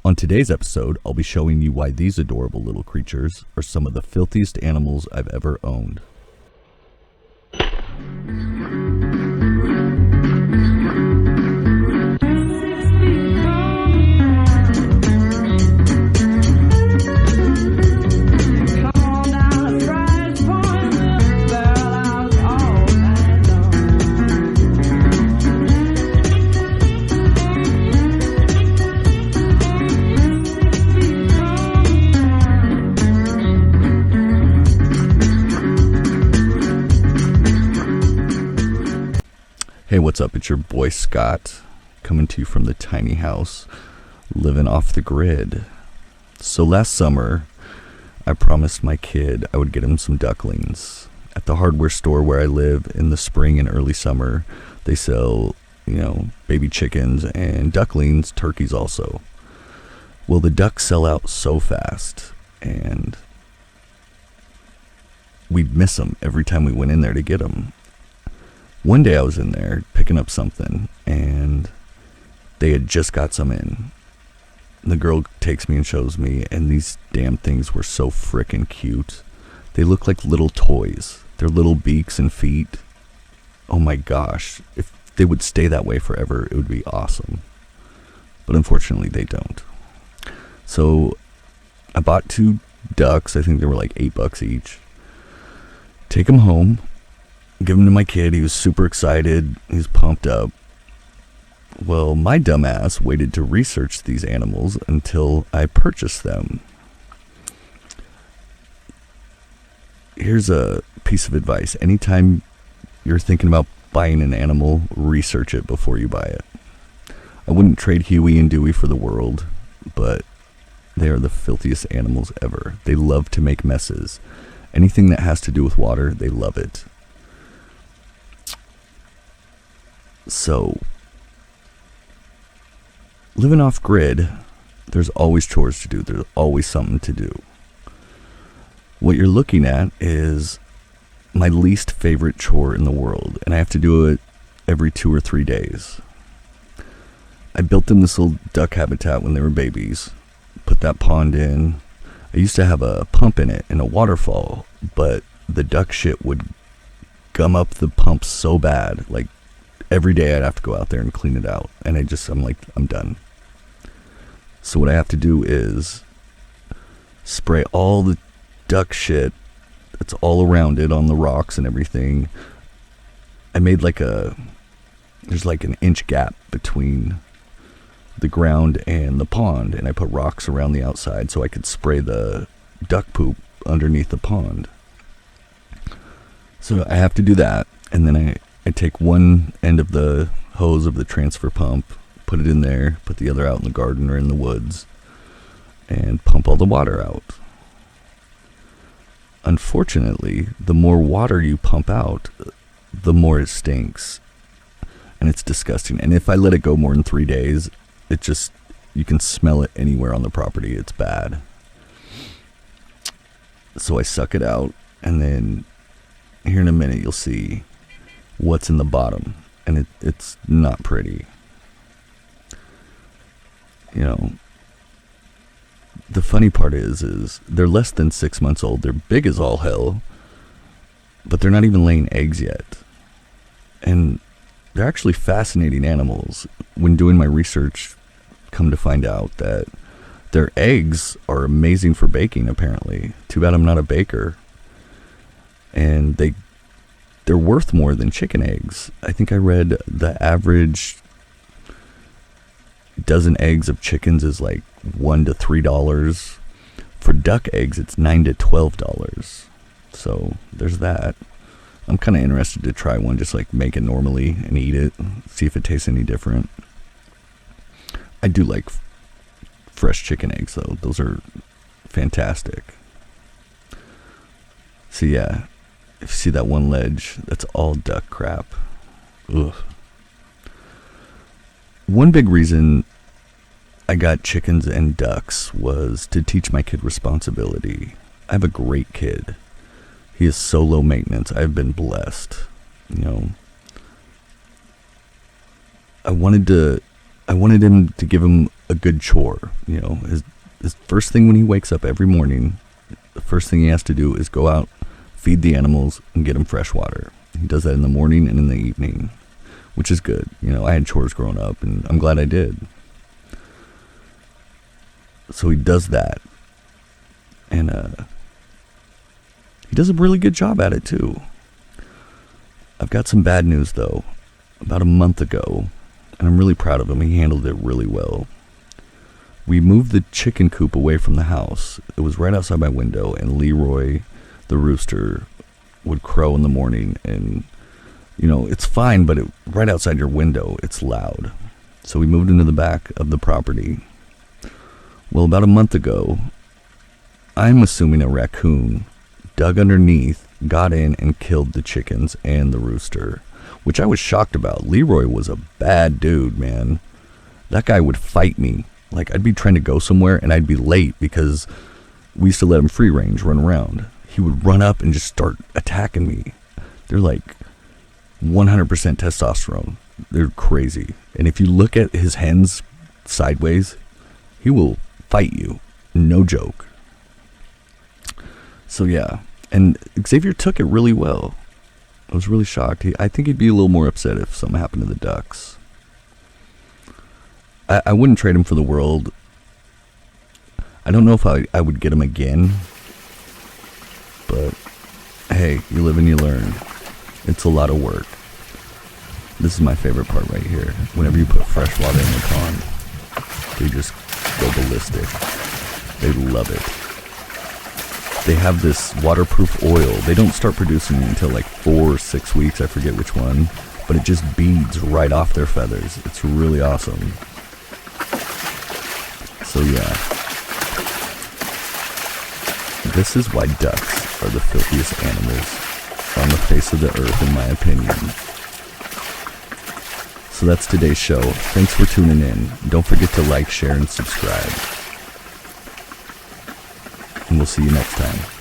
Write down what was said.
On today's episode, I'll be showing you why these adorable little creatures are some of the filthiest animals I've ever owned. Hey, what's up? It's your boy Scott, coming to you from the tiny house, living off the grid. So last summer, I promised my kid I would get him some ducklings. At the hardware store where I live, in the spring and early summer, they sell, baby chickens and ducklings, turkeys also. Well, the ducks sell out so fast, and we'd miss them every time we went in there to get them. One day I was in there picking up something, and they had just got some in. The girl takes me and shows me, and these damn things were so frickin' cute. They look like little toys. Their little beaks and feet. Oh my gosh. If they would stay that way forever, it would be awesome. But unfortunately, they don't. So I bought 2 ducks. I think they were like $8 each. Take them home. Give him to my kid. He was super excited. He was pumped up. Well, my dumbass waited to research these animals until I purchased them. Here's a piece of advice. Anytime you're thinking about buying an animal, research it before you buy it. I wouldn't trade Huey and Dewey for the world, but they are the filthiest animals ever. They love to make messes. Anything that has to do with water, they love it. So, living off grid, there's always chores to do. There's always something to do. What you're looking at is my least favorite chore in the world, and I have to do it every 2 or 3 days. I built them this little duck habitat when they were babies, put that pond in. I used to have a pump in it and a waterfall, but the duck shit would gum up the pump so bad, like every day I'd have to go out there and clean it out. And I'm done. So what I have to do is spray all the duck shit that's all around it on the rocks and everything. I made there's like an inch gap between the ground and the pond, and I put rocks around the outside so I could spray the duck poop underneath the pond. So I have to do that, and then I take one end of the hose of the transfer pump, put it in there, put the other out in the garden or in the woods, and pump all the water out. Unfortunately, the more water you pump out, the more it stinks. And it's disgusting. And if I let it go more than 3 days, you can smell it anywhere on the property. It's bad. So I suck it out, and then here in a minute you'll see what's in the bottom, and it's not pretty. The funny part is they're less than 6 months old. They're big as all hell, but they're not even laying eggs yet. And they're actually fascinating animals. When doing my research, come to find out that their eggs are amazing for baking, apparently. Too bad I'm not a baker. And they're worth more than chicken eggs. I think I read the average dozen eggs of chickens is like $1 to $3. For duck eggs, it's $9 to $12. So there's that. I'm kind of interested to try one, just like make it normally and eat it, see if it tastes any different. I do like fresh chicken eggs though. Those are fantastic. So yeah, if you see that one ledge, that's all duck crap. Ugh. One big reason I got chickens and ducks was to teach my kid responsibility. I have a great kid. He is so low maintenance. I've been blessed. I wanted him to give him a good chore. You know, his first thing when he wakes up every morning, the first thing he has to do is go out, feed the animals, and get them fresh water. He does that in the morning and in the evening, which is good. You know, I had chores growing up, and I'm glad I did. So he does that, and he does a really good job at it too. I've got some bad news though. About a month ago, and I'm really proud of him, he handled it really well. We moved the chicken coop away from the house. It was right outside my window, and Leroy, the rooster, would crow in the morning, and you know, it's fine, but right outside your window, it's loud. So we moved into the back of the property. Well, about a month ago, I'm assuming a raccoon dug underneath, got in, and killed the chickens and the rooster, which I was shocked about. Leroy was a bad dude, man. That guy would fight me. Like, I'd be trying to go somewhere, and I'd be late because we used to let him free range run around. He would run up and just start attacking me. They're like 100% testosterone. They're crazy. And if you look at his hens sideways, he will fight you. No joke. So yeah, and Xavier took it really well. I was really shocked. I think he'd be a little more upset if something happened to the ducks. I wouldn't trade him for the world. I don't know if I would get him again. But hey, you live and you learn. It's a lot of work. This is my favorite part right here. Whenever you put fresh water in the pond, they just go ballistic. They love it. They have this waterproof oil. They don't start producing it until like 4 or 6 weeks. I forget which one. But it just beads right off their feathers. It's really awesome. So yeah. This is why ducks are the filthiest animals on the face of the earth, in my opinion. So that's today's show. Thanks for tuning in. Don't forget to like, share, and subscribe. And we'll see you next time.